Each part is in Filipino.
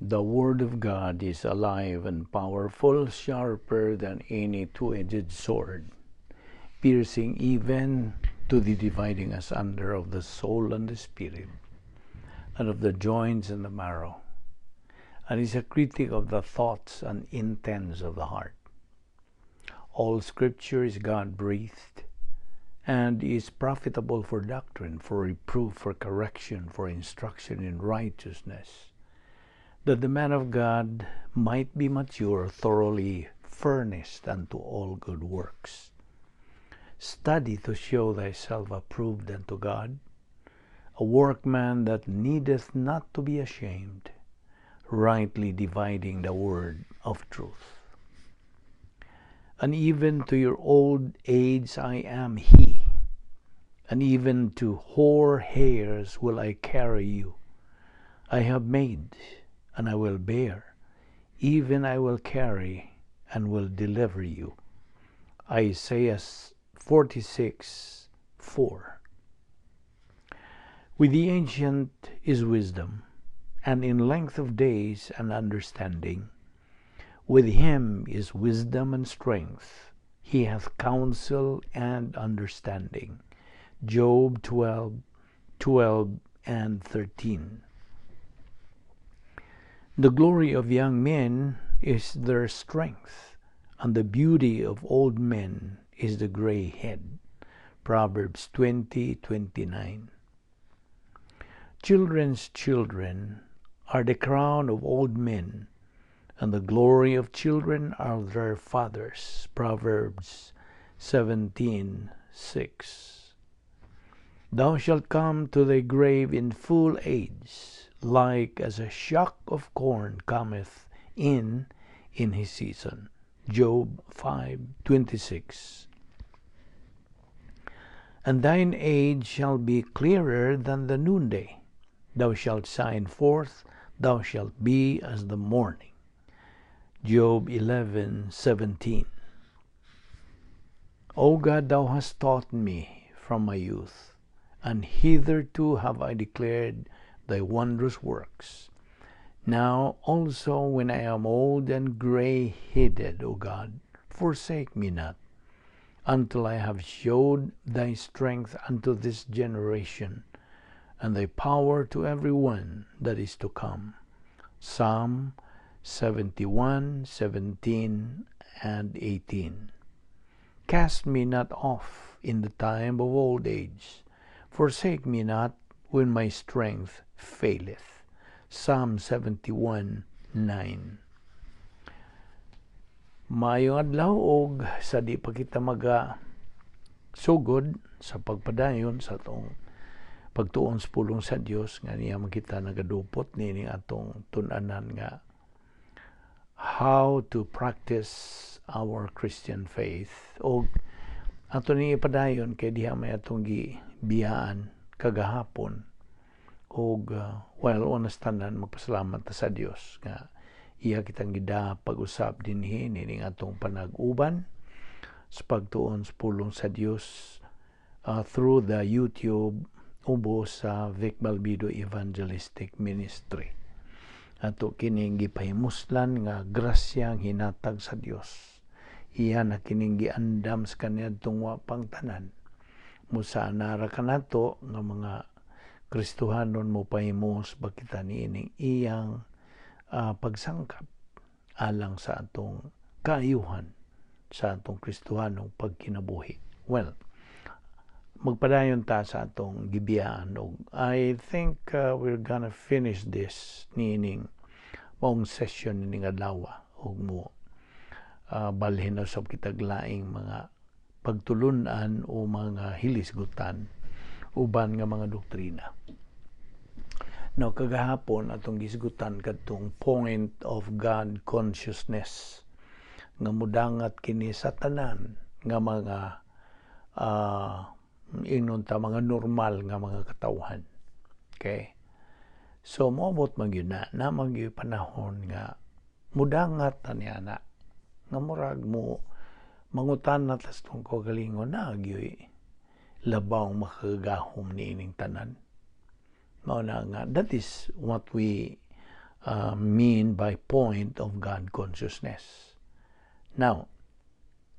The Word of God is alive and powerful, sharper than any two-edged sword, piercing even to the dividing asunder of the soul and the spirit, and of the joints and the marrow, and is a critic of the thoughts and intents of the heart. All Scripture is God-breathed, and is profitable for doctrine, for reproof, for correction, for instruction in righteousness, that the man of God might be mature, thoroughly furnished unto all good works. Study to show thyself approved unto God, a workman that needeth not to be ashamed, rightly dividing the word of truth. And even to your old age I am He, and even to hoar hairs will I carry you. I have made, and I will bear, even I will carry, and will deliver you. Isaiah 46:4. With the ancient is wisdom, and in length of days and understanding. With him is wisdom and strength. He hath counsel and understanding. Job 12:12 and 13. The glory of young men is their strength, and the beauty of old men is the gray head. Proverbs 20:29. Children's children are the crown of old men, and the glory of children are their fathers. Proverbs 17:6. Thou shalt come to thy grave in full age, like as a shock of corn cometh in his season. Job 5:26. And thine age shall be clearer than the noonday. Thou shalt shine forth, thou shalt be as the morning. Job 11:17. O God, thou hast taught me from my youth, and hitherto have I declared thy wondrous works. Now also when I am old and gray-headed, O God, forsake me not, until I have showed thy strength unto this generation, and thy power to every one that is to come. Psalm 71:17 and 18. Cast me not off in the time of old age. Forsake me not when my strength faileth. Psalm 71:9. Maayong adlaw og sa di pa kita sugod sa pagpadayon sa atong pagtuon sa pulong sa Dios, nga niya man kita nagadupot nining atong tun-anan nga how to practice our Christian faith. Og ato ni ipadayon kay diha may atong gibiyaan kagahapon. Og onas tanan magpasalamat ta sa Dios nga iya kitang gida pag-usap dinhi nining atong panag-uban sa pagtuon sa pulong sa Dios through the YouTube ubo sa Vic Balbido Evangelistic Ministry. Ato kining gipahimuslan nga grasyang hinatag sa Dios. Iya na kining giandam sa kaniadtong wa pang tanan. Musanara kanato nga mga Kristohanon mo pahimos bakita niining iyang pagsangkap alang sa atong kaayuhan sa atong Kristohanong pagkinabuhi. Well, magpadayon ta sa atong gibiyaan. I think we're gonna finish this nining maong session nining adlaw og mo balhin sa kitag laing mga pagtulunan o mga hilisgutan uban nga mga doktrina. Now kagahapon atong gisgutan kadtong point of God consciousness nga mudangat kini sa tanan nga mga mga normal nga mga katawhan. Okay? So moabot man gyud na magyud panahon nga mudangat niya na nga murag mo mangutan na tas tong kagalingon na gyud labaw makagahom niining tanan. Mao na nga that is what we mean by point of God consciousness. Now,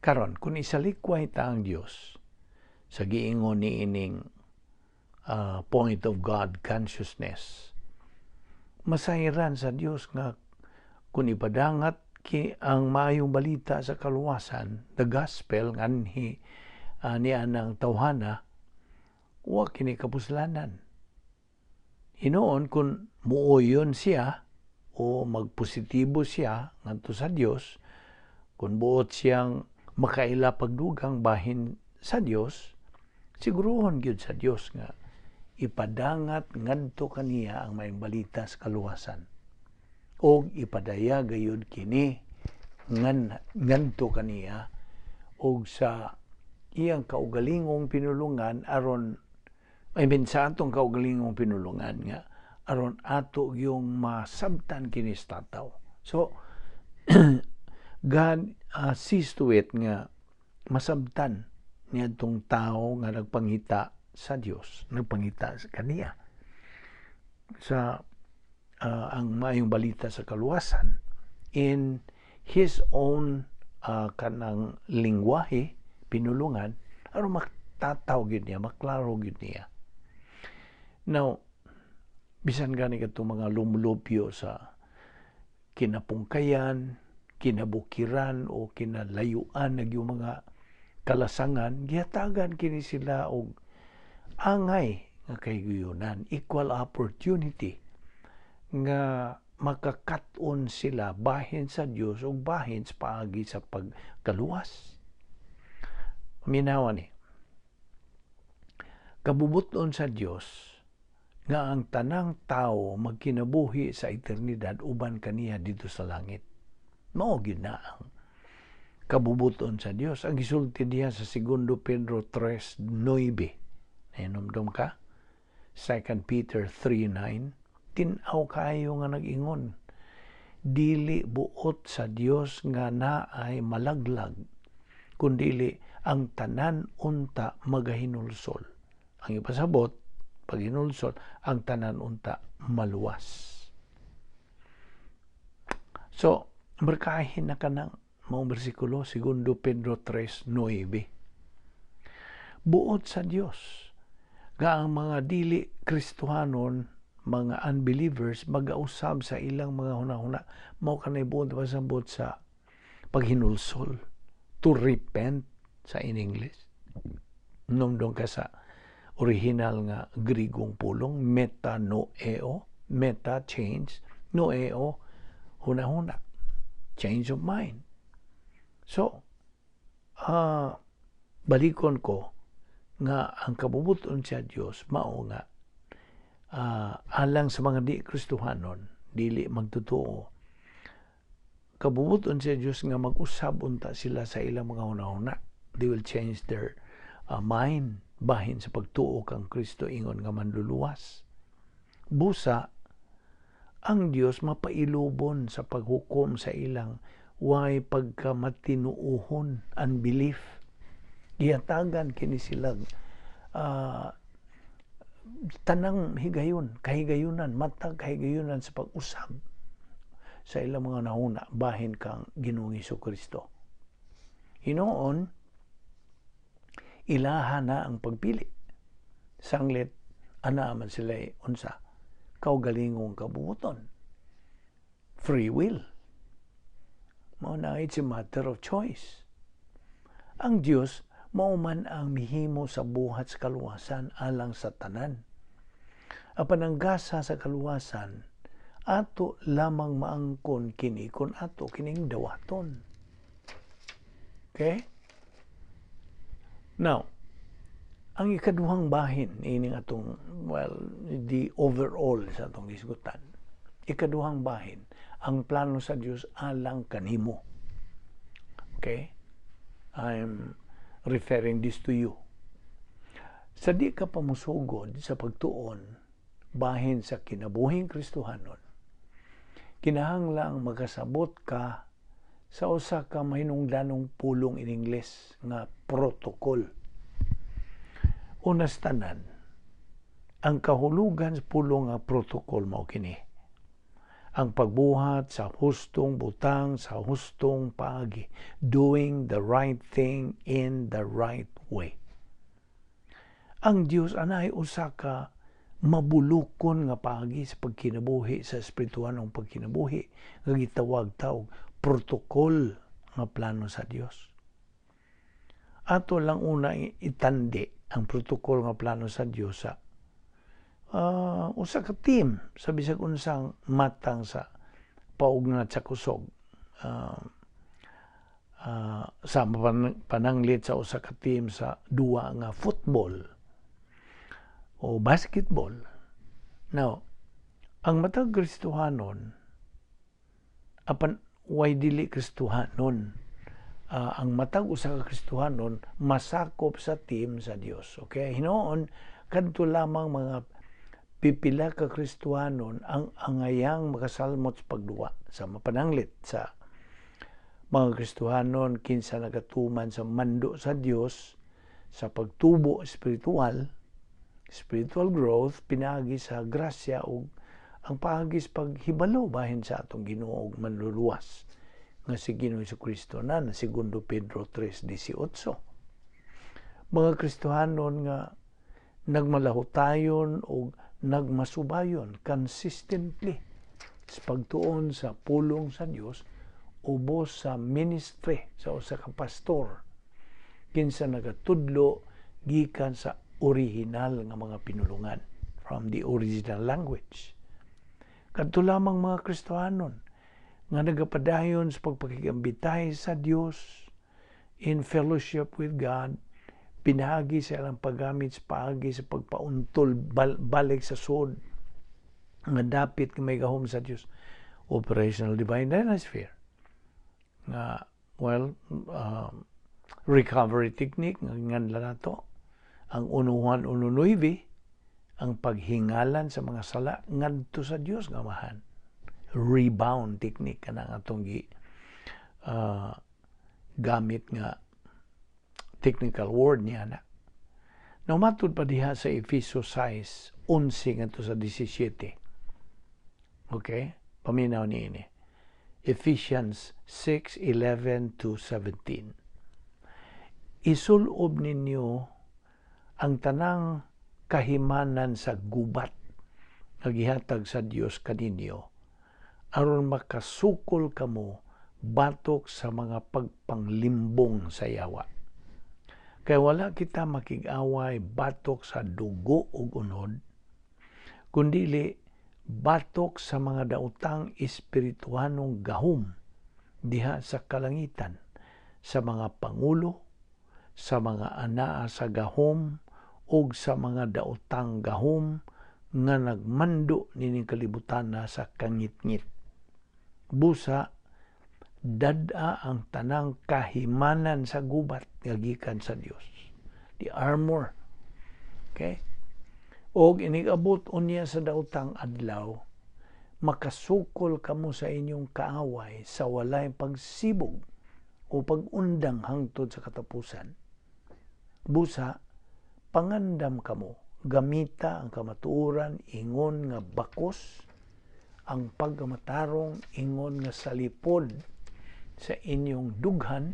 karon kung isalikway ta ang Dios sa giingon ni ining point of God consciousness, masayran sa Dios nga kung ipadangat ang maayong balita sa kaluwasan, the gospel nganhi niya ng tawhana, wa kini kapuslanan. Hinoon kung muuyon siya o magpositibo siya ngadto sa Dios, kung buot siyang makaila pagdugang bahin sa Dios, siguruhon gyud sa Dios nga ipadangat ngadto kaniya ang maayong balita sa kaluwasan. O ipadaya gayud kini ngadto kaniya og sa iyang kaugalingong pinulungan aron sa atong kaugalingong pinulungan nga aron ato yung masabtan kini sa tataw. So God sees to it nga masabtan niya itong tao nga nagpangita sa Dios, nagpangita sa kaniya sa ang maayong balita sa kaluwasan in his own kanang lingwahe, pinulungan, aron makatataw gyud niya, maklaro gyud niya. Now, bisan gani katong mga lumulupyo sa kinapungkayan, kinabukiran o kinalayuan yung mga kalasangan, gihatagan kini sila og angay nga kahigayunan, equal opportunity nga makakat-on sila bahin sa Dios o bahin sa paagi sa pagkaluwas. Minawa ni kabubuton sa Dios nga ang tanang tao magkinabuhi sa eternidad uban kaniya dito sa langit. Mao gyud na ang kabubuton sa Dios. Ang gisulti diha sa 2 Pedro 3:9. Nainumdum ka? 2 Peter 3:9. Tinaw kayo nga nag-ingon, dili buot sa Dios nga naay malaglag, kundili ang tanan unta magahinulsol. Ang ipasabot, paghinulsol, ang tanan unta maluwas. So, markahin na ka ng mga bersikulo, 2 Pedro 3:9. Buot sa Dios, nga ang mga dili Kristohanon, mga unbelievers, mag-ausab sa ilang mga hunahuna, mao kanay buot pasabot sa paghinulsol, to repent sa in English. Numdong ka sa original nga Grigong pulong, metanoeo, meta, change, noeo, hunahuna, change of mind. So, balikon ko nga ang kabubuton sa Dios mao nga alang sa mga di Kristohanon, dili magtotoo, kabubuton sa Dios nga mag-usab unta sila sa ilang mga hunahuna. They will change their mind bahin sa pagtuo kang Kristo ingon nga manluluwas. Busa ang Dios mapailubon sa paghukom sa ilang way pagkamatinuuhon, unbelief. Gihatagan kini silang tanang kahigayunan, matag kahigayunan sa pag-usab sa ilang mga nahuna bahin kang Ginoong Hesukristo. Hinoon, ilaha na ang pagpili. Sanglit, man sila unsa, kaugalingong kabubuton. Free will. Mao na it's a matter of choice. Ang Dios mao man ang mihimo sa buhat sa kaluwasan alang sa tanan. Apan ang gasa sa kaluwasan, ato lamang maangkon kini kun ato kining dawaton. Okay? Now, ang ikaduhang bahin, ining atong, the overall sa atong isgutan. Ikaduhang bahin, ang plano sa Dios alang kanimo. Okay? I'm referring this to you. Sa di ka pamusugod sa pagtuon bahin sa kinabuhing Kristohanon, kinahanglang magkasabot ka sa usa ka mahinungdanong pulong in Ingles nga protocol. Unas tanan, ang kahulugan sa pulong nga protocol mao kini. ang pagbuhat sa hustong butang, sa hustong paagi. Doing the right thing in the right way. Ang Dios anay usa ka mabulukon nga paagi sa pagkinabuhi, sa espirituhanong pagkinabuhi, nga gitawag tawag protokol nga plano sa Dios. Ato lang una itandi ang protokol nga plano sa Dios sa usa ka team sa bisag unsang matang sa paugnat sa kusog. Sa pananglit sa usa ka team sa duwa nga football o basketball. Now, ang matag Kristohanon, apan way dili Kristohanon, ang matag usa ka Kristohanon masakop sa team sa Dios. Okay? Hinoon, kadto lamang mga pipila ka Kristohanon ang angayang makasalmot sa pagduwa. Sa mapananglit sa mga Kristohanon, kinsa nagatuman sa mando sa Dios, sa pagtubo spiritual growth, pinagi sa grasya o ang paagis paghibalo bahin sa atong Ginoo ug manluluwas nga si Ginoo Kristo na segundo Pedro 3:18. Mga Kristohanon nga nagmalahutayon o nagmasubayon consistently sa pagtuon sa pulong sa Dios ubos sa ministry sa usa ka pastor kinsa nagatudlo gikan sa original nga mga pinulungan from the original language. Kadto lamang mga Kristohanon nga nagapadayon sa pagpakigambitay sa Dios in fellowship with God, pinagi sa ilang paggamit sa paagi sa pagpauntol balik sa sud nga dapit nga may gahom sa Dios. Operational Divine Dynasty nga recovery technique nga nganla nato ang 1:9, ang paghingalan sa mga sala ngadto sa Dios nga amahan. Rebound technique kanang atong gamit nga technical word niya na. Naumatod pa diha sa Efeso 6:11 ngadto sa 17. Okay? Paminaw niini. Ephesians 6:11-17. Isulob ninyo ang tanang kahimanan sa gubat nga gihatag sa Dios kaninyo aron makasukol kamo batok sa mga pagpanglimbong sa yawa. Kaya wala kita makig-away batok sa dugo ug unod, kundili batok sa mga daotang espirituhanong gahom diha sa kalangitan, sa mga pangulo, sa mga anaa sa gahom, ug sa mga daotang gahom nga nagmando nining kalibutan na sa kangit-ngit. Busa, dad-a ang tanang kahimanan sa gubat nga gikan sa Dios. The armor. Okay? Og inigabot unya sa daotang adlaw, makasukol kamo sa inyong kaaway sa walay pagsibog o pag-undang hangtod sa katapusan. Busa, pangandam kamo, gamita ang kamatuoran ingon nga bakos, ang pagkamatarong ingon nga salipod sa inyong dughan,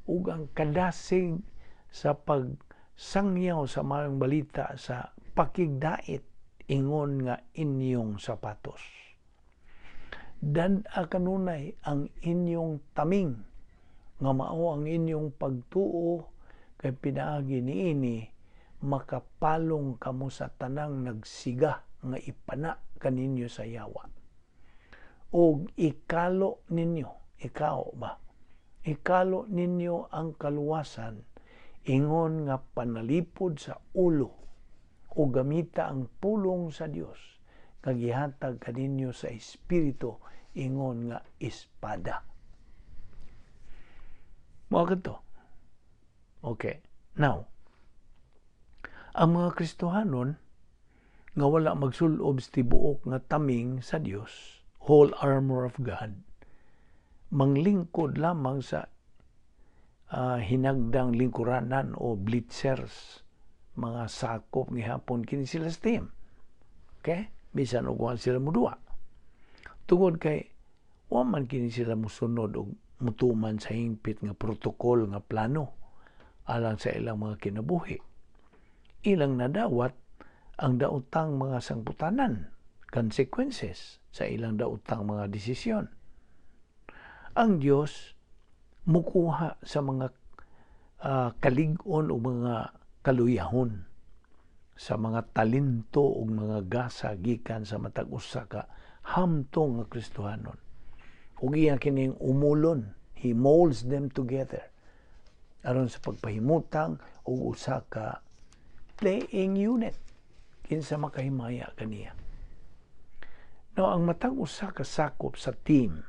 ug ang kadasig sa pagsangyaw sa maayong balita sa pakigdait ingon nga inyong sapatos. Dan kanunay ang inyong taming nga mao ang inyong pagtuo kay pinaagi niini makapalong kamo sa tanang nagsiga nga ipana kaninyo sa yawa. Og ikalo ninyo ang kaluwasan ingon nga panalipod sa ulo o gamita ang pulong sa Dios nga gihatag kaninyo sa espiritu ingon nga espada. Mao kadto. Okay. Now, ang mga Kristohanon nga wala magsulob sa tibuok nga taming sa Dios, whole armor of God, manglingkod lamang sa hinagdang lingkuranan o blitzers, mga sakop ni hapon kini sila sa team. Okay? Bisan og sila mudua. Tungod kay wa man kini sila musunod og mutuman sa hingpit nga protokol nga plano alang sa ilang mga kinabuhi. Ilang nadawat ang daotang mga sangputanan, consequences sa ilang daotang mga desisyon. Ang Dios mukuha sa mga kalig-on o mga kaluyahon, sa mga talento o mga gasa gikan sa matag usa ka hamtong nga Kristohanon. Ug iya kining umulon, he molds them together aron sa pagpahimutang og usa ka playing unit kinsa makahimaya kaniya. Now, ang matag usa ka sakop sa team,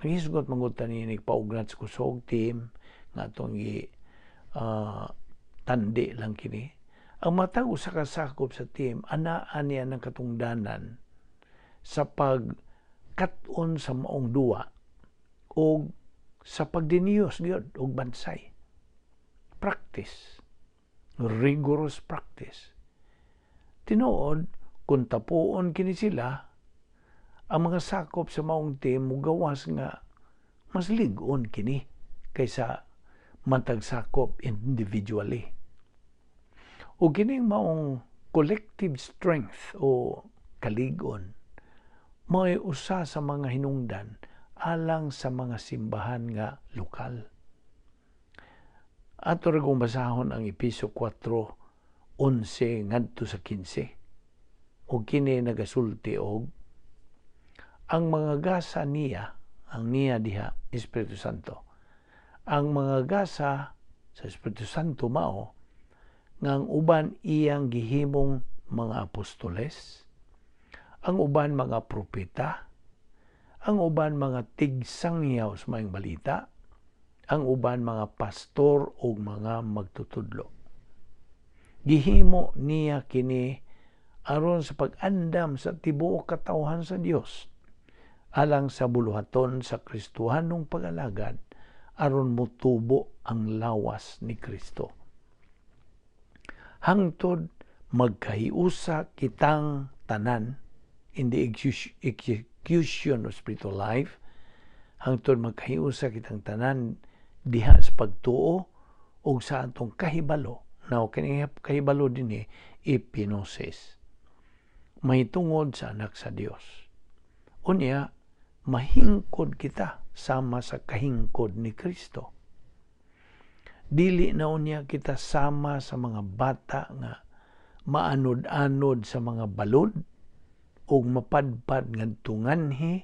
naghisgot mangud ta ni paugnat sa kusog team nga atong tandi lang kini. Ang matag usa ka sakop sa team anaan niya ng katungdanan sa pagkat-on sa maong duwa o sa pagdiniyos gyud og bansay. Practice, rigorous practice. Tinuod kung tapuon kini sila, ang mga sakop sa maong team mugawas nga mas lig-on kini kaysa matag sakop individually. O kining maong collective strength o kalig-on may usa sa mga hinungdan alang sa mga simbahan nga lokal. Ato ra kung basahon ang Episo 4:11 ngadto sa 15. O kini nagasulti og ang mga gasa niya, ang niya diha Espiritu Santo. Ang mga gasa sa Espiritu Santo mao nga ang uban iyang gihimong mga apostoles, ang uban mga propeta, ang uban mga tigsangyaw sa maayong balita, ang uban mga pastor o mga magtutudlo. Gihimo niya kini aron sa pag-andam sa tibuok katawhan sa Dios alang sa buluhaton sa Kristohanong pag-alagad aron motubo ang lawas ni Kristo. Hangtod magkahiusa kitang tanan in the execution of spiritual life, hangtod magkahiusa kitang tanan diha sa pagtuo o sa atong kahibalo. Now, kini kahibalo din epinosis. Mahitungod sa anak sa Dios. Unya, mahingkod kita sama sa kahingkod ni Kristo. Dili na unya kita sama sa mga bata nga maanod-anod sa mga balod o mapadpad ngadto nganhi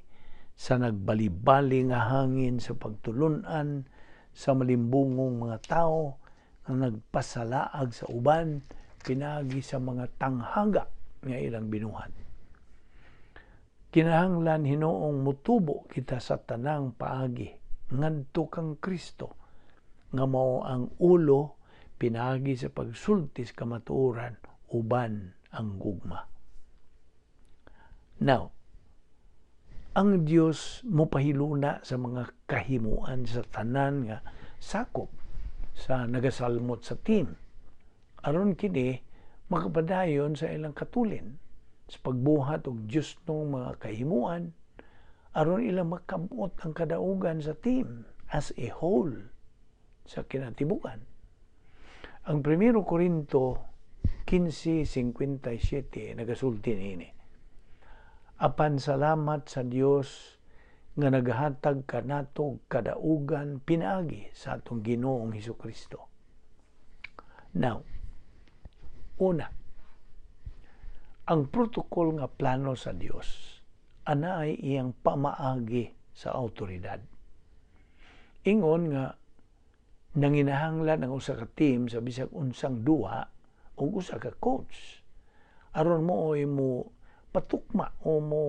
sa nagbalibali nga hangin sa pagtulunan sa malimbungong mga tao nga nagpasalaag sa uban pinagi sa mga tanghaga nga ilang binuhat. Kinahanglan hinuong mutubo kita sa tanang paagi ngadto kang Kristo nga mao ang ulo pinagi sa pagsultis kamatuoran uban ang gugma. Now, ang Dios mopahiluna sa mga kahimuan sa tanan nga sakop sa nagasalmot sa team aron kini makapadayon sa ilang katulin sa pagbuhat og Dios nung mga kahimuan aron ilang makabot ang kadaugan sa team as a whole sa kinatibukan. Ang 1 Korinto 15:57 nagasulti niini. Apan salamat sa Dios nga nagahatag kanato kadaugan pinaagi sa atong Ginoong Hesukristo. Now, una, ang protokol nga plano sa Dios anaay iyang pamaagi sa awtoridad. Ingon nga nanginahanglan ang usa ka team sa bisag unsang duwa o usa ka coach aron mo patukma o mo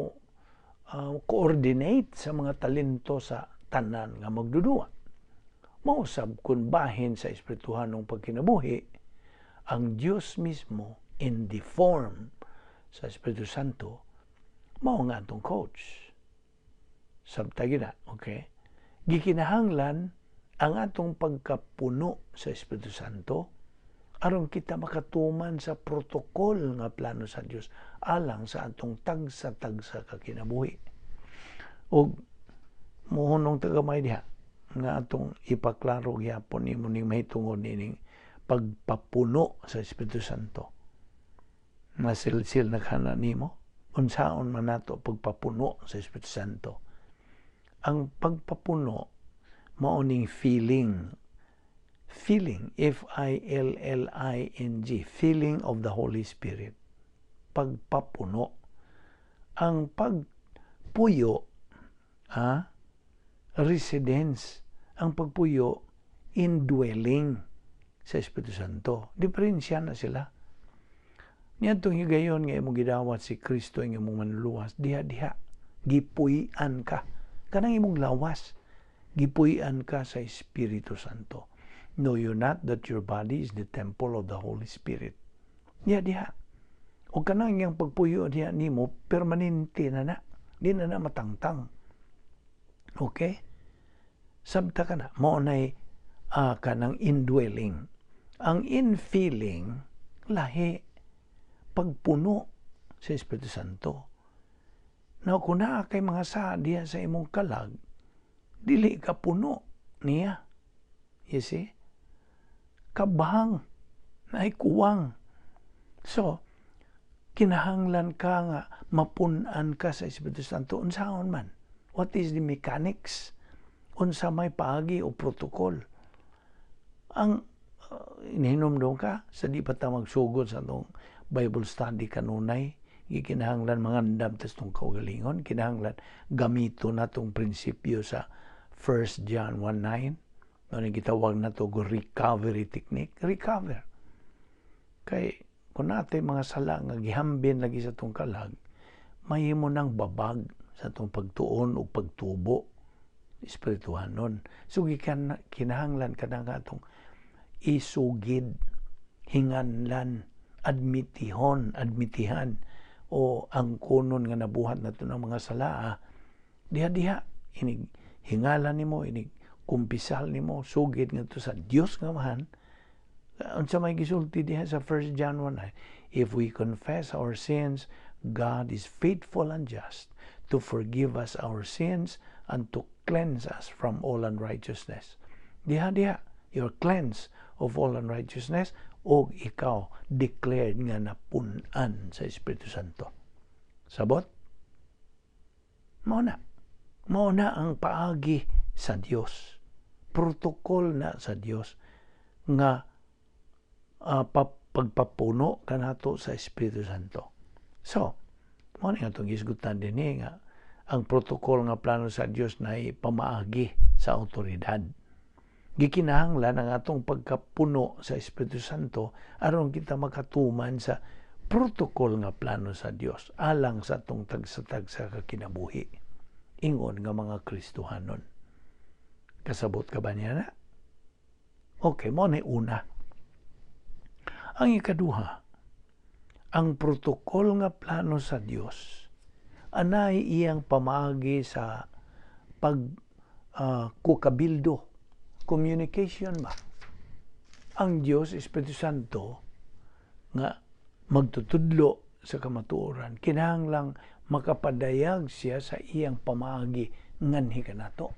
coordinate sa mga talento sa tanan nga magdudua. Mausab kun bahin sa espirituhanong pagkinabuhi ang Dios mismo in the form sa Espiritu Santo mao nga atong coach. Sabta gina, okay? Gikinahanglan ang atong pagkapuno sa Espiritu Santo aron kita makatuman sa protokol nga plano sa Dios alang sa atong tagsa-tagsa ka kinabuhi. Og muhunong tagamay diha nga atong ipaklaro gyapon nimo ning mahitungod nining pagpapuno sa Espiritu Santo. Nga silsil naghana nimo unsaon man nato pagpapuno sa Espiritu Santo. Ang pagpapuno mao ning feeling, F-I-L-L-I-N-G, feeling of the Holy Spirit. Pagpapuno. Ang pagpuyo, residence. Ang pagpuyo, indwelling sa Espiritu Santo. Diferensya na sila. Niyadtong higayon nga imong gidawat si Kristo nga imong manluwas, diha-diha. Gipuy-an ka. Kanang imong lawas, gipuy-an ka sa Espiritu Santo. Know you not that your body is the temple of the Holy Spirit? Diha-diha. O kanang iyang pagpuyo diha nimo, permanente na na. Di na na matangtang. Okay? Sabta ka na. Mao na'y kanang indwelling. Ang infilling, lahi. Pagpuno sa Espiritu Santo. Now, kung naa kay mga diha sa imong kalag, dili ka puno niya. You see? Kabahang. Naay kuwang. So, kinahanglan ka nga mapunan ka sa Espiritu Santo. Unsaon man? What is the mechanics? Unsa may paagi o protocol? Ang inihinomdom ka sa di pa ta magsugod sa itong Bible study kanunay, gikinahanglan mangandam tas tong kaugalingon, kinahanglan gamito na tong prinsipyo sa 1 John 1:9. Ano gitawag na to recovery technique? Recover. Kay kung natin mga sala nga gihambin lagi sa tong kalag, mahimo nang babag sa tong pagtuon o pagtubo espirituhanon. So kinahanglan ka na nga tong isugid, hinganlan, admitihan, o ang kunon nga nabuhat na ito ng mga sala, diha-diha, inig hingalan nimo, inig kumpisal nimo, sugid nga ito sa Dios nga man. Unsa may gisulti diha sa 1 John 1, if we confess our sins, God is faithful and just to forgive us our sins and to cleanse us from all unrighteousness. Diha-diha, you're cleansed of all unrighteousness, o ikaw declared nga napunan sa Espiritu Santo. Sabot? Mao na ang paagi sa Dios. Protocol na sa Dios nga pagpapuno kanato sa Espiritu Santo. So, mao nga itong isgutan din nga ang protocol nga plano sa Dios na pamaagi sa autoridad. Gikinahanglan ang atong pagkapuno sa Espiritu Santo aron kita makatuman sa protocol nga plano sa Dios alang sa atong tagsa-tagsa sa kakinabuhi. Ingon nga mga Kristohanon. Kasabot ka ba niya na? Okay, mo na una. Ang ikaduha, ang protocol nga plano sa Dios anay iyang pamaagi sa kukabildo, communication ba? Ang Diyos, Espiritu Santo, nga magtutudlo sa kamatuoran, kinahanglang makapadayag siya sa iyang pamaagi nganhi kanato.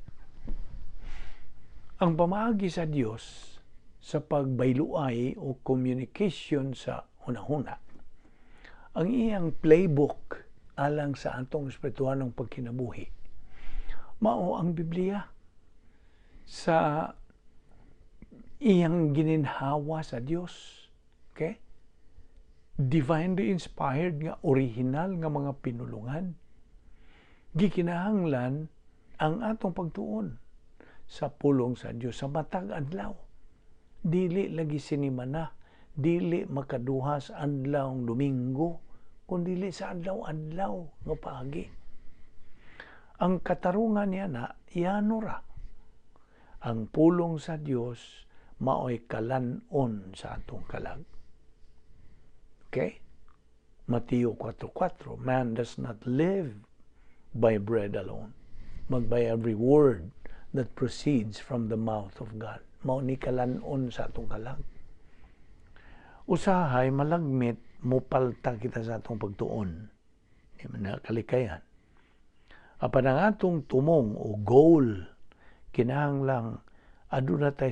Ang pamaagi sa Diyos sa pagbayluay o communication sa hunahuna, ang iyang playbook alang sa atong espirituhanong pagkinabuhi, mao ang Biblia sa iyang gininhawa sa Dios. Okay? Divinely inspired nga original nga mga pinulungan. Gikinahanglan ang atong pagtuon sa pulong sa Dios sa matag adlaw. Dili lagi sinimana, dili makaduhas adlaw Domingo, kundi sa adlaw-adlaw nga paagi. Ang katarungan niya na iyano ra. Ang pulong sa Dios mao'y kalanon sa atong kalag. Okay? Mateo 4:4, man does not live by bread alone, but by every word that proceeds from the mouth of God. Mao ni kalanon sa atong kalag. Usahay malagmit mupalta kita sa atong pagtuon. Di man na kalikayan. Apan ang atong tumong o goal, kinahanglang aduna tay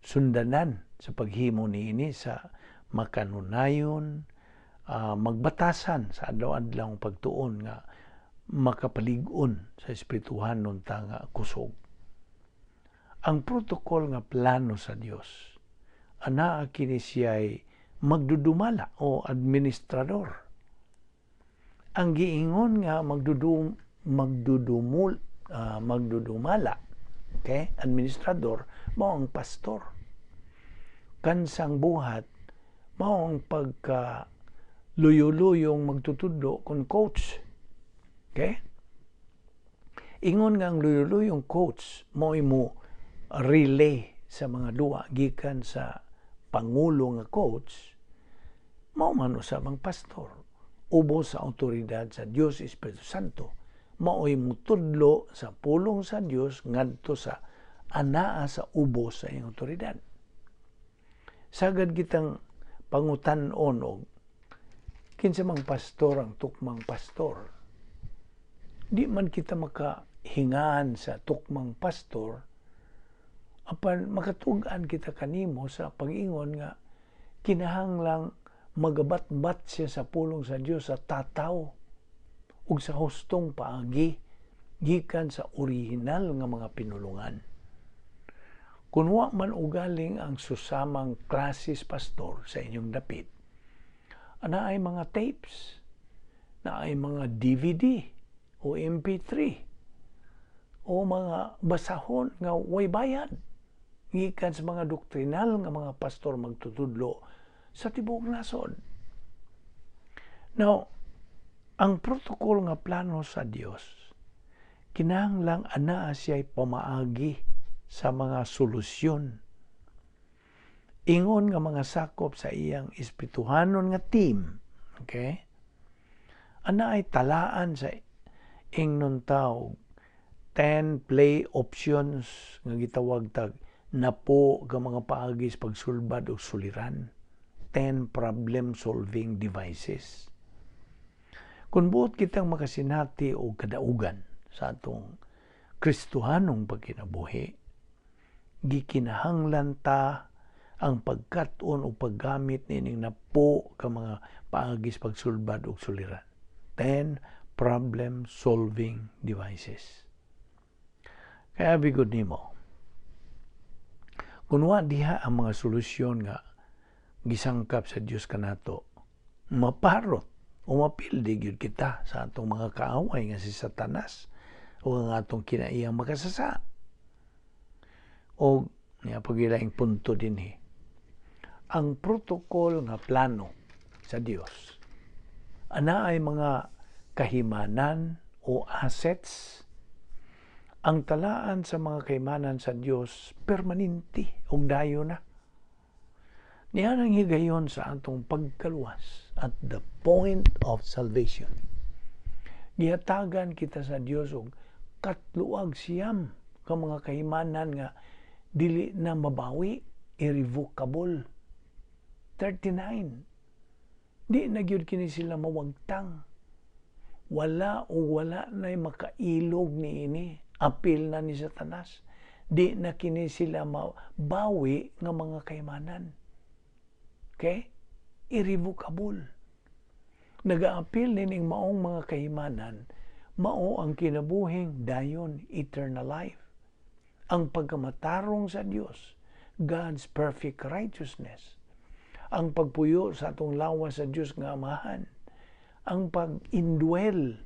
sundanan sa paghimo niini sa makanunayon, magbatasan sa adlaw-adlaw pagtuon nga makapalig-on sa espirituhanon ta nga kusog. Ang protocol nga plano sa Dios, anaa kini siya'y magdudumala o administrador. Ang giingon nga magdudumala, okay? Administrador, mao ang pastor. Kansang buhat, mao ang pagka luyo-luyong magtutudlo kung coach. Okay? Ingon nga ang luyo-luyong coach, mao imo relay sa mga duwa gikan sa pangulo nga coach, mao man usab ang pastor. Ubos sa autoridad sa Dios Espiritu Santo, mao'y mutudlo sa pulong sa Dios ngadto sa anaa sa ubos sa iyang autoridad. Sagad kitang pangutan-on og kinsa mang pastor ang tukmang pastor. Di man kita makahingaan sa tukmang pastor, apan makatug-an kita kanimo sa pag-ingon nga kinahanglang magabat-bat siya sa pulong sa Dios sa tataw ug sa hustong paagi gikan sa orihinal nga mga pinulungan. Kung wa man ugaling ang susamang klasis pastor sa inyong dapit, ana ay mga tapes, na ay mga DVD o MP3 o mga basahon nga way bayad gikan sa mga doktrinal nga mga pastor magtutudlo sa tibuok nasod. Now, ang protocol nga plano sa Dios, kinahanglang anaa siya'y pamaagi sa mga solusyon. Ingon nga mga sakop sa iyang espirituhanon nga team, okay? Ana ay talaan sa ingnon tawag 10 play options nga gitawag tag napo ka mga paagi sa pagsulbad o suliran. 10 problem-solving devices. Kung buot kitang makasinati o kadaugan sa atong Kristohanong pagkinabuhi, gikinahanglan ta ang pagkat-on o paggamit nining napo ka mga paagis pagsulbad o suliran. 10 problem-solving devices. Kaya bigod nimo, kung wa diha ang mga solusyon nga gisangkap sa Dios kanato, maparot o mapildi gyud kita sa atong mga kaaway nga si Satanas o ang atong kinaiyang makasasa. O niya pagilaing punto dinhi, ang protocol nga plano sa Dios, ana ay mga kahimanan o assets. Ang talaan sa mga kahimanan sa Dios permanente ug dayo na. Niya nang higayon sa atong pagkaluwas at the point of salvation. Gihatagan kita sa Dios og katluag siyam ka mga kahimanan nga dili na mabawi, irrevocable. 39. Di na gyud kini sila mawagtang. Wala na'y makailog niini. Apil na ni Satanas. Di na kini sila mabawi nga mga kahimanan. Okay? Irrevocable. Nag-aapil nining maong mga kahimanan, mao ang kinabuhing dayon, eternal life. Ang pagkamatarong sa Dios, God's perfect righteousness. Ang pagpuyo sa atong lawas sa Dios nga Amahan. Ang pag-indwell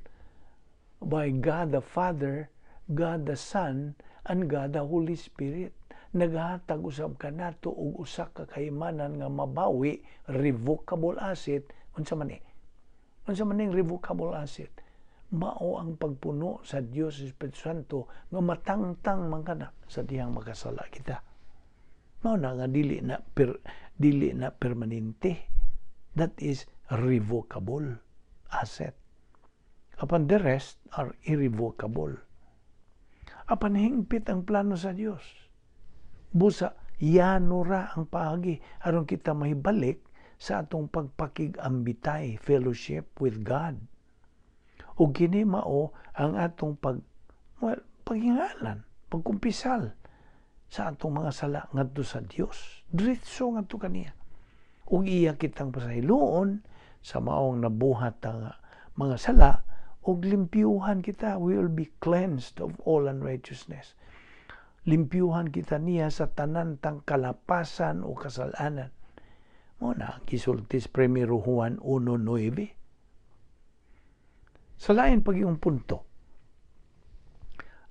by God the Father, God the Son, and God the Holy Spirit. Naghatag usab kanato og usa ka kahimanan nga mabawi, revocable asset. Unsa man ning revocable asset? Mao ang pagpuno sa Dios Espiritu Santo nga matangtang man kana sa dihang makasala kita. Mao na nga dili na permanente. That is revocable asset. Apan the rest are irrevocable. Apan hingpit ang plano sa Dios. Busa, yano ra ang paagi aron kita mahibalik sa atong pagpakig-ambitay, fellowship with God. ug kini mao ang atong paghingalan, pagkumpisal sa atong mga sala ngadto sa Dios. Diretso ngadto kaniya. Ug iya kitang pasahiloon sa maong nabuhat nga mga sala, ug limpyuhan kita. We will be cleansed of all unrighteousness. Limpyuhan kita niya sa tanan tang kalapasan o kasalanan. Muna, gisulti sa 1 Juan 1:9. Sa lain pag-iong punto,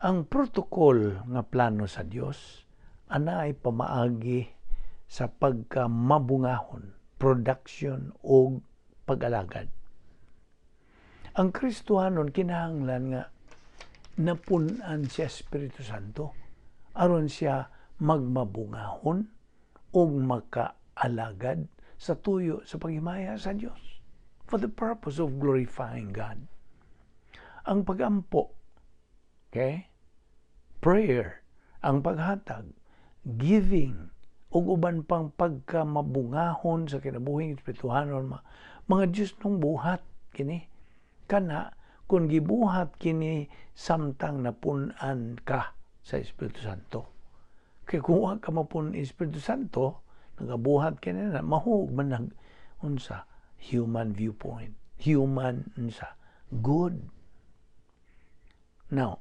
ang protokol nga plano sa Dios ana ay pamaagi sa pagkamabungahon, production o pag-alagad. Ang Kristohanon kinahanglan nga napunan siya Espiritu Santo aron siya magmabungahon o makaalagad sa tuyo sa paghimaya sa Dios for the purpose of glorifying God. Ang pagampo, okay? Prayer, ang paghatag, giving, ug uban pang pagkamabungahon sa kinabuhing espirituhanon, mga Diyos nung buhat kini. Kana kung gibuhat kini samtang napunan ka sa Espiritu Santo. Kaya kung wa ka mapun Espiritu Santo, nagabuhat kini na mahug man unsa human viewpoint, human unsa good. Now,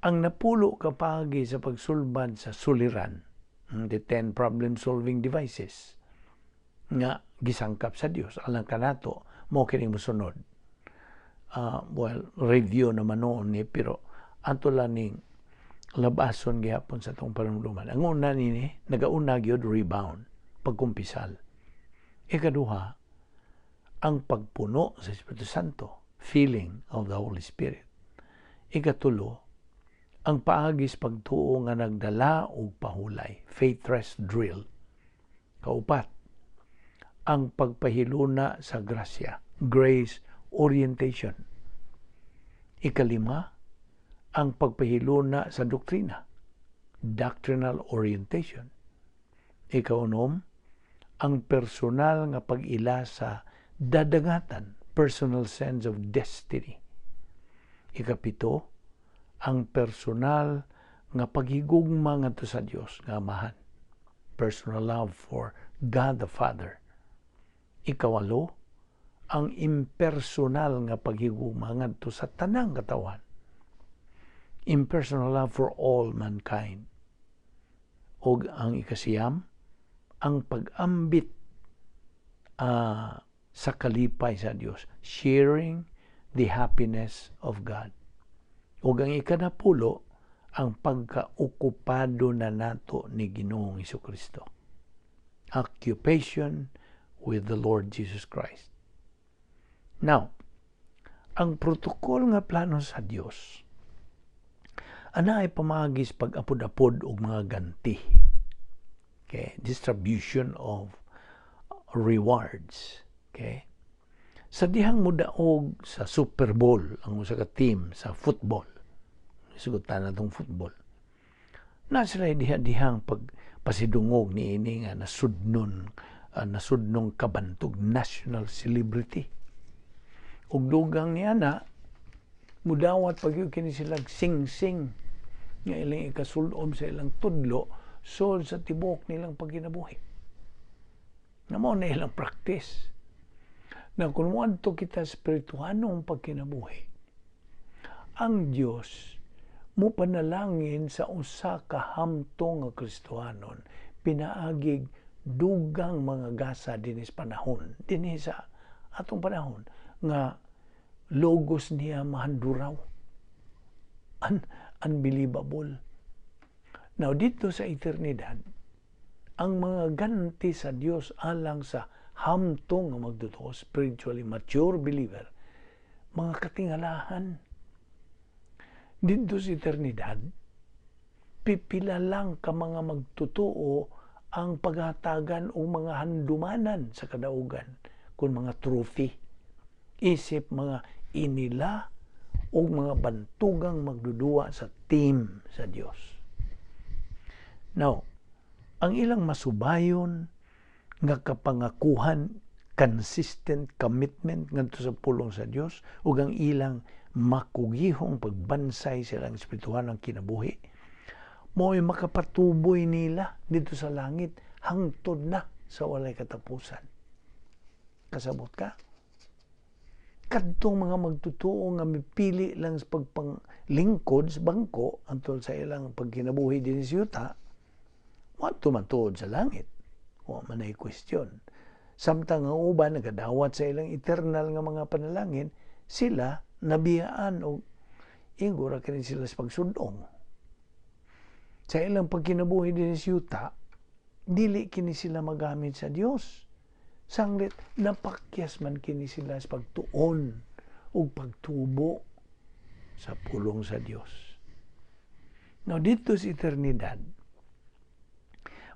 ang napulo kapagi sa pagsulbad sa suliran, the 10 problem-solving devices nga gisangkap sa Dios alang kanato mo kini mosunod. Review naman noon ni, pero ato lang ning labason gihapon sa itong panumluman. Ang una nini, nagauna gyud rebound, pagkumpisal. Ikaduha, ang pagpuno sa Espiritu Santo, filling of the Holy Spirit. Ikatulo, ang paagis pagtuo nga nagdala og pahulay, faith rest drill. Kaupat, ang pagpahiluna sa grasya, grace orientation. Ikalima, ang pagpahiluna sa doktrina, doctrinal orientation. Ikaunom, ang personal nga pag-ila sa dadangatan, personal sense of destiny. Ikapito, ang personal nga paghigugma ngadto sa Dios nga Amahan, personal love for God the Father. Ikawalo, ang impersonal nga paghigugma ngadto sa tanang katawan, impersonal love for all mankind. Og ang ikasiyam, ang pag-ambit sa kalipay sa Dios, sharing the happiness of God. Ug ang ikanapulo, ang pagkaokupado na nato ni Ginoong Hesukristo. Occupation with the Lord Jesus Christ. Now, ang protokol nga plano sa Dios ana ay pamagis pag-apod-apod og mga ganti. Okay, distribution of rewards. Okay? Sa dihang mudaog sa Super Bowl, ang usa ka team sa football, isugutan na itong football, na sila dihang pagpasidungog ni ini nga nasudnong kabantog national celebrity. Ug dugang niya na mudawat pag kini sila sing-sing nga ilang ikasulom sa ilang tudlo so sa tibok nilang pagkinabuhi. Namo na ilang practice. Na kung wanto kita spirituhanong pagkinabuhi, ang Dios mo panalangin sa usa ka hamtong nga Kristohanon pinaagig dugang mga gasa dinis panahon, dinis sa atong panahon nga logos niya mahanduraw. Unbelievable. Now, dito sa eternidad, ang mga ganti sa Dios alang sa hamtong nga magtotoo, spiritually mature believer, mga katingalahan. Dito sa eternidad, pipila lang ka mga magtotoo ang paghatagan o mga handumanan sa kadaugan kung mga trophy. Isip mga inila o mga bantugang magdudua sa team sa Dios. Now, ang ilang masubayon nga kapangakuhan consistent commitment ngadto sa pulong sa Dios ug ang ilang makugihong pagbansay silang espirituhan ng kinabuhi mo'y makapatuboy nila dito sa langit hangtod na sa walay katapusan. Kasabot ka? Kadtong mga magtutuo nga mipili lang sa pagpanglingkod sa bangko antol sa ilang pagkinabuhi din sa yuta, wa tumatuod sa langit. Wa man ay question. Samtang ang uban nagadawat sa ilang eternal nga mga panalangin, sila nabiyaan o igura kini sila sa pagsudong. Sa ilang pagkinabuhi din sa yuta, dili kini sila magamit sa Dios. Sanglit napakyas man kini sila sa pagtuon o pagtubo sa pulong sa Dios. Now dito sa eternidad,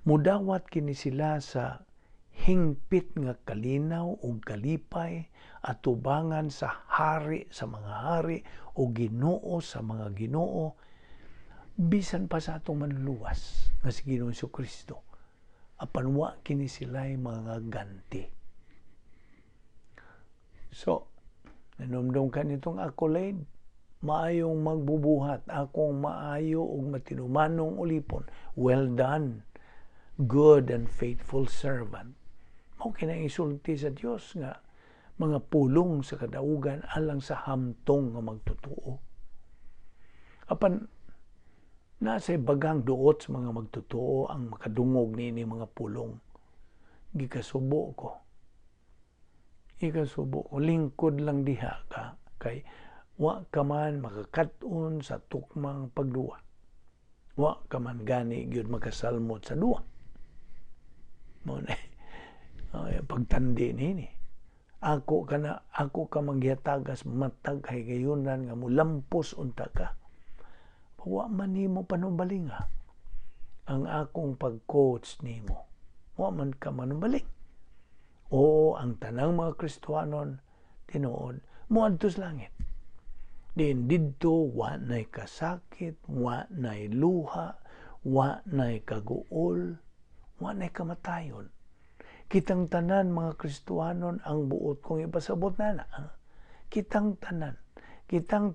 mudawat kini sila sa hingpit nga kalinaw o kalipay at tubangan sa hari sa mga hari o Ginoo sa mga Ginoo bisan pa sa atong manluwas nga si Ginoong Jesucristo apan wa kini sila'y mga ganti. So nanumdum ka nitong accolade, maayong magbubuhat akong maayo ug matinumanong ulipon, well done good and faithful servant. Mao kinaisulti sa Dios nga mga pulong sa kadaugan alang sa hamtong nga magtutuo. Apan nasa bagang duot sa mga magtutuo ang makadungog niini mga pulong. Gikasubo ko. Lingkod lang diha ka kay wa ka man makakaton sa tukmang pagduwa. Wa ka man gani gyud makasalmot sa duwa. Mo na pagtandi nini. Ako ka mangyatagas matag kay gayunan nga mulampos unta ka. Wa man nimo panumbalinga ang akong pag-coach nimo. Wa man ka manumbaling. O ang tanang mga Kristiyanon tinuod moadto sa langit. Din didto wa nay kasakit, wa nay luha, wa nay kaguol, wa nay kamatayon. Kitang tanan mga Kristiyanon ang buot kong ipasabot na. Kitang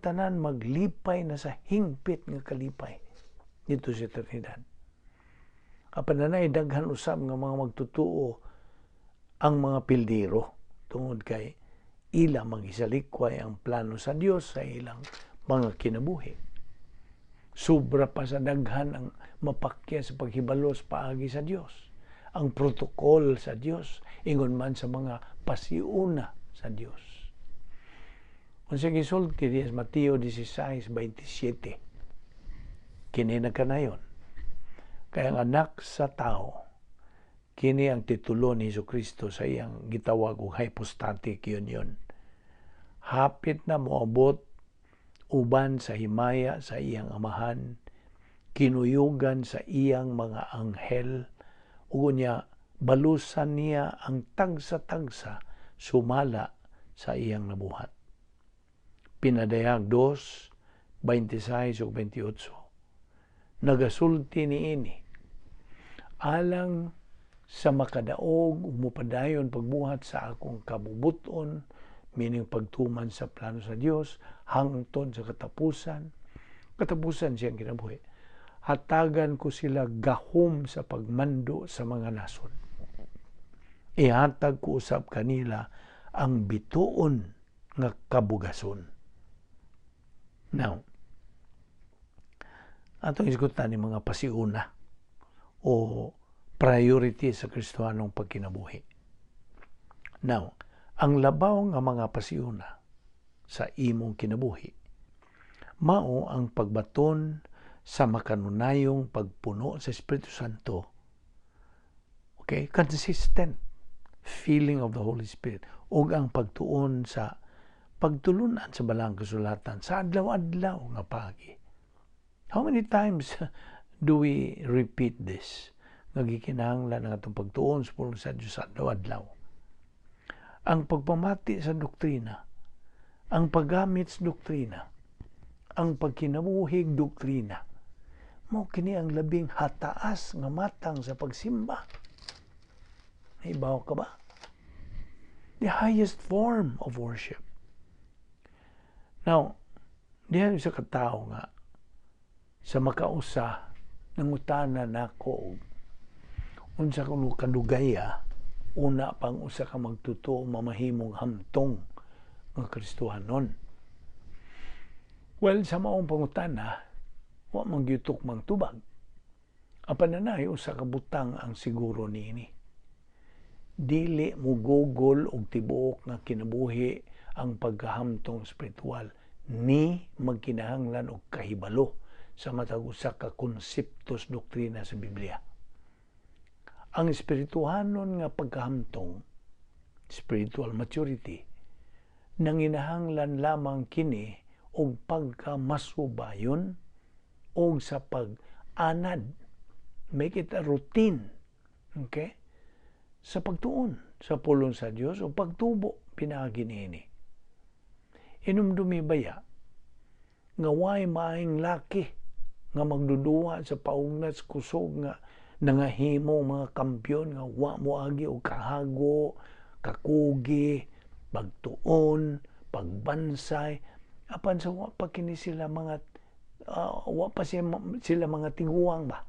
tanan maglipay na sa hingpit nga kalipay dito sa eternidad. Apan nanay daghan usab nga mga magtutuo ang mga pildiro tungod kay ila magisalikway ang plano sa Dios sa ilang mga kinabuhi. Sobra pa sa daghan ang mapakya sa paghibalos paagi sa Dios. Ang protokol sa Dios, ingon man sa mga pasiuna sa Dios. Kung sa gisulti di Mateo 16:27, kini na kanayon. Kaya ang anak sa tao, kini ang titulo ni Jesucristo sa iyang gitawag og hypostatic union. Hapit na moabot uban sa himaya sa iyang amahan, kinuyugan sa iyang mga anghel, ug niya balusan niya ang tagsa-tagsa sumala sa iyang nabuhat. Pinadayag 2:26 ug 28. Nagasulti niini alang sa makadaog ug mupadayon pagbuhat sa akong kabubuton, meaning pagtuman sa plano sa Dios hangtod sa katapusan siyang kinabuhi. Hatagan ko sila gahom sa pagmando sa mga nason. Ihatag ko usab kanila ang bituon nga kabugason. Now, atong isgutan ni mga pasiuna o priority sa Kristiyanong pagkinabuhi. Now, ang labaw nga mga pasiuna sa imong kinabuhi mao ang pagbaton sa makanunayong pagpuno sa Espiritu Santo. Okay? Consistent feeling of the Holy Spirit ug ang pagtuon sa pagtulunan sa balang kasulatan sa adlaw-adlaw nga pagi. How many times do we repeat this? Nagikinahanglan ang atong pagtuon sa pulong sa Diyos sa adlaw-adlaw. Ang pagpamati sa doktrina, ang paggamit sa doktrina, ang pagkinabuhig doktrina, mo kini ang labing hataas nga matang sa pagsimba. Naibaw ka ba? The highest form of worship. Now, diyan sa katao nga, sa makausa, nangutana nako unsa kuno kadugaya, una pang usa ka magtuto mamahimong hamtong nga Kristohanon. Well, sa maong pangutana, wa man gyutok mang tubag. Apan nanay usa ka butang ang siguro niini. Dili mo gugol og tibuok nga kinabuhi ang pagkahamtong spiritual ni magkinahanglan og kahibalo sa matag usa ka konseptos doktrina sa Biblia. Ang espirituhanon nga pagkahamtong, spiritual maturity, nanginahanglan lamang kini og pagkamasubayon og sa pag-anad. Make it a routine. Okay? Sa pagtuon sa pulong sa Dios o pagtubo pinaginiini. Inumdumi baya nga way maayong laki nga magduduwa sa paugnat kusog nga nangahimo mga kampyon nga wa mo agi og kahago, kakugi, pagtuon, pagbansay, apan sa wa pa kini sila mga sila mga tiguang ba.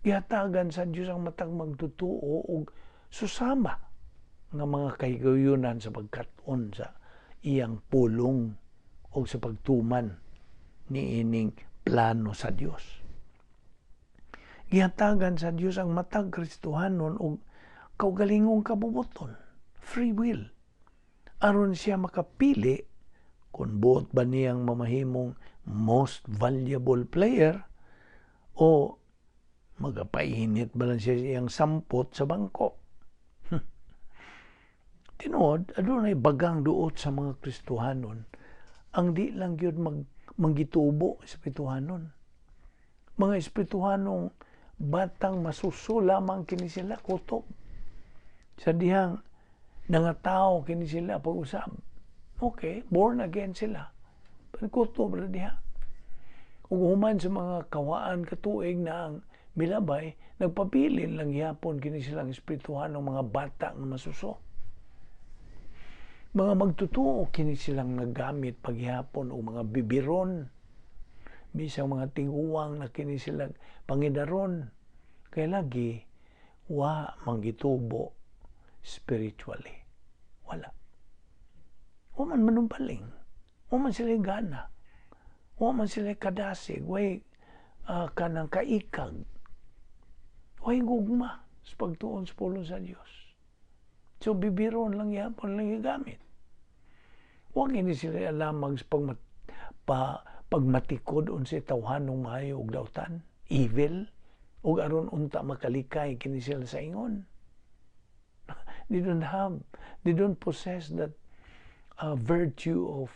Gihatagan sa Dios ang matag magtutuo og susama nga mga kahigayunan sa pagkat-on sa iyang pulong o sa pagtuman ni ining plano sa Dios. Gihatagan sa Dios ang matag Kristohanon og kaugalingong kabubuton, free will, aron siya makapili kung buot ba niyang mamahimong most valuable player o magapainit ba lang siya iyang sampot sa bangko. Tinod, adunay bagang duot sa mga Kristohanon ang di lang yun manggitubo espirituhanon. Mga espirituhanong batang masuso lamang kini sila kutob. Sa dihang nangatao kini sila pag-usab. Okay, born again sila. Kutob ra diha. Ug human sa mga kawaan katuig na ang milabay, nagpabilin lang yapon kini silang espirituhanong mga bata nga masuso. Mga magtutuo kini silang nagamit paghihapon o mga bibiron. Bisang mga tinguwang na kini silang pangidaron. Kaya lagi, wa manggitubo spiritually. Wala. Wa man manumpaling. Wa man sila gana. Wa man sila kadasig. Way kanang kaikag. Way gugma sa pagtuon sa pulong sa Dios. So, bibiron lang yapon lang gamit. Huwag hindi sila alamang sa pagmatikod unsay tawhanong maayo og dautan, evil, ug aron unta makalikay kini sila sa ingon. They don't possess that virtue of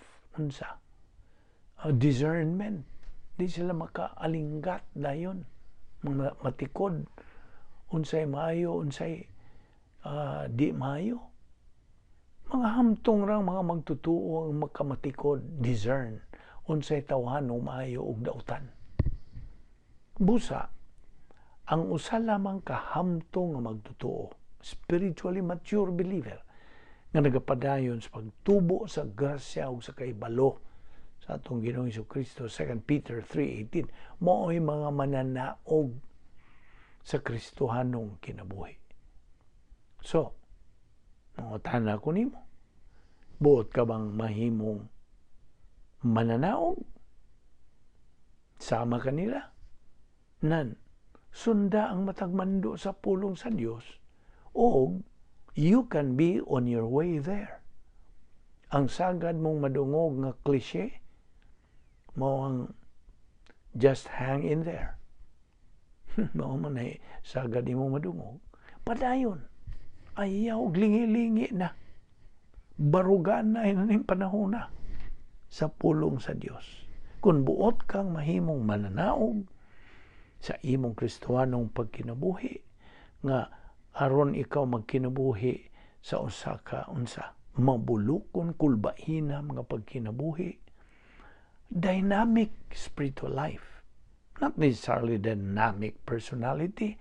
discernment. Di sila makaalinggat dayon, matikod unsay maayo, unsay di maayo. Mga hamtong rang mga magtutuo ang makamatikod, discern, unsay tawhanong maayo og dautan. Busa, ang usa lamang kahamtong nga magtutuo, spiritually mature believer, nga nagapadayon sa pagtubo sa grasya ug sa kaibalo sa atong Ginoong Jesucristo. 2 Peter 3:18, mao'y mga mananaog sa Kristohanong kinabuhi. So, mangutana ko nimo, buot ka bang mahimong mananaog? Sama kanila? Nan, sunda ang matagmando sa pulong sa Dios o you can be on your way there. Ang sagad mong madungog nga klise mo ang just hang in there. Mao man ay sagad imong madungog. Padayon. Ayaw, lingi-lingi na. Barugan na inaning panahon na sa pulong sa Dios. Kung buot kang mahimong mananaog sa imong Kristohanong pagkinabuhi, nga aron ikaw magkinabuhi sa usa ka mabulukon kulbahinam nga pagkinabuhi, dynamic spiritual life, not necessarily dynamic personality,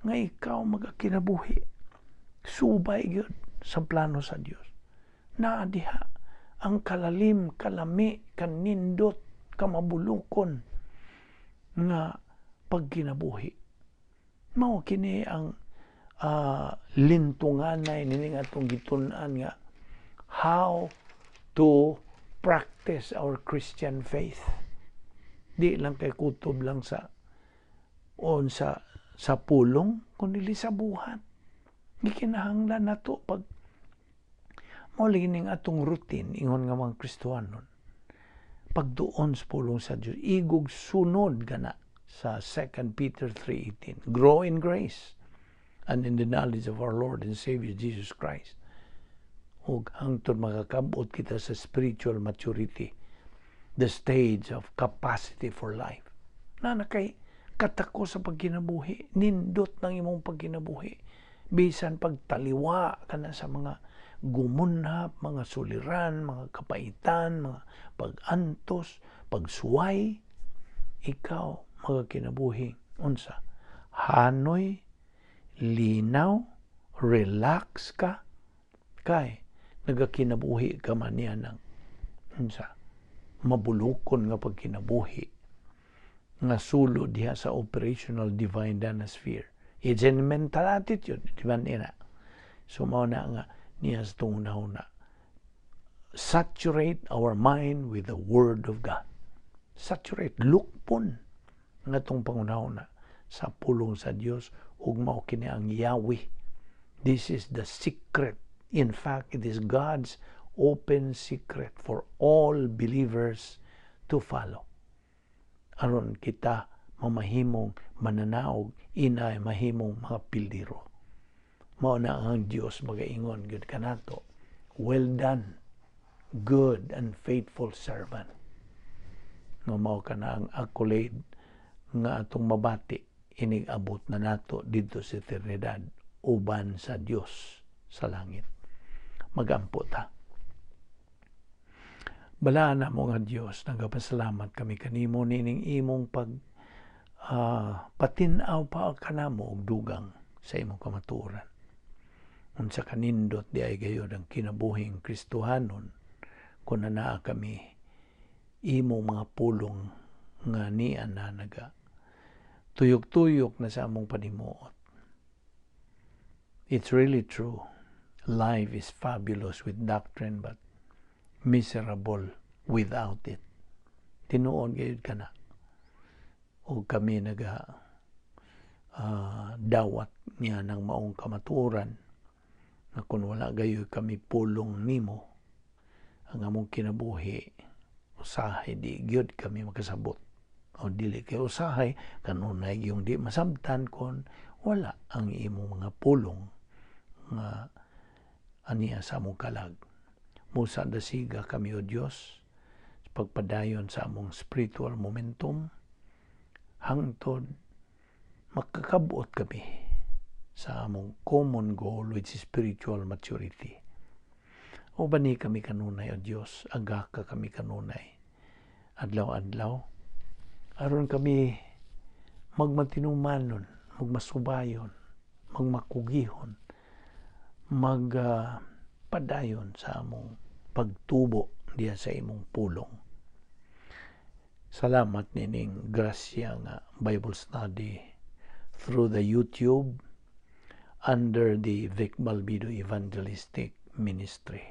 nga ikaw magkinabuhi subay gyud sa plano sa Dios. Naa diha ang kalalim, kalami, kanindot, kamabulukon nga pagkinabuhi. Mao kini ang lintunganay nining atong gitun-an nga how to practice our Christian faith. Di lang kay kutob lang sa pulong, kundi sa buhat. Gikinahanglan nato pag mauli ning atong routine ingon nga mga Kristiyanon. Pagduon sa pulong sa Dios, igog sunod gana sa 2 Peter 3:18. Grow in grace and in the knowledge of our Lord and Savior Jesus Christ. Ug hangtod makakabot kita sa spiritual maturity, the stage of capacity for life. Na kay katako sa pagkinabuhi, nindot ng imong pagkinabuhi. Bisan pagtaliwa kana sa mga gumunhap, mga suliran, mga kapaitan, mga pag-antos, pagsuway, ikaw magkinabuhi unsa? Hanoy, linaw, relax ka, kay nagakinabuhi ka man niya ng unsa? Mabulukon nga pagkinabuhi nga sulo diha sa operational divine dynasty. It's a mental attitude, di ba nila? So, mao na nga niya sa tunguna. Saturate our mind with the Word of God. Saturate, lukpon nga itong pangunahuna sa pulong sa Dios ug mao kini ang Yahweh. This is the secret. In fact, it is God's open secret for all believers to follow. Aron kita mamahimong mananaog, inay mahimong mga pildiro. Mao na ang Dios magaingon gud kanato, well done, good and faithful servant. No, mao kana ang accolade nga atong mabati inig abot na nato dito sa eternidad uban sa Dios sa langit. Magampo ta. Balaan na mo nga Dios, nagapasalamat kami kanimo nining imong patinaw pa kanamo og dugang sa imong kamatuoran. Unsa kanindot di ay gayud ang kinabuhing Kristohanon kun naa kami imong mga pulong nga niya na naga tuyok-tuyok na sa among panimuot. It's really true. Life is fabulous with doctrine but miserable without it. Tinuon gayud kana. O kami dawat niya ng maong kamaturan na kung wala gayo kami pulong nimo, ang among kinabuhi, usahay di gyud kami makasabot. O dili kay usahay, kanunay yung di masabtan kon wala ang imong mga pulong nga aniya sa among kalag. Musa dasiga kami o Dios pagpadayon sa among spiritual momentum hangtod makakabot kami sa among common goal which is spiritual maturity. O bani kami kanunay o Dios, aga ka kami kanunay adlaw-adlaw aron kami magmatinumanon, magmasubayon, magmakugihon, padayon sa among pagtubo diya sa imong pulong. Salamat nining grasya nga Bible study through the YouTube under the Balbido Evangelistic Ministry.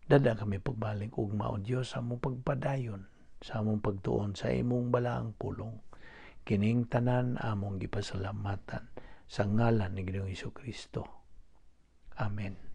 Dada kami pagbalik ugma o Dios sa among pagpadayon, sa among pagtuon sa imong balaang pulong. Kining tanan among gipasalamatan sa ngalan ni Ginoong Hesukristo. Amen.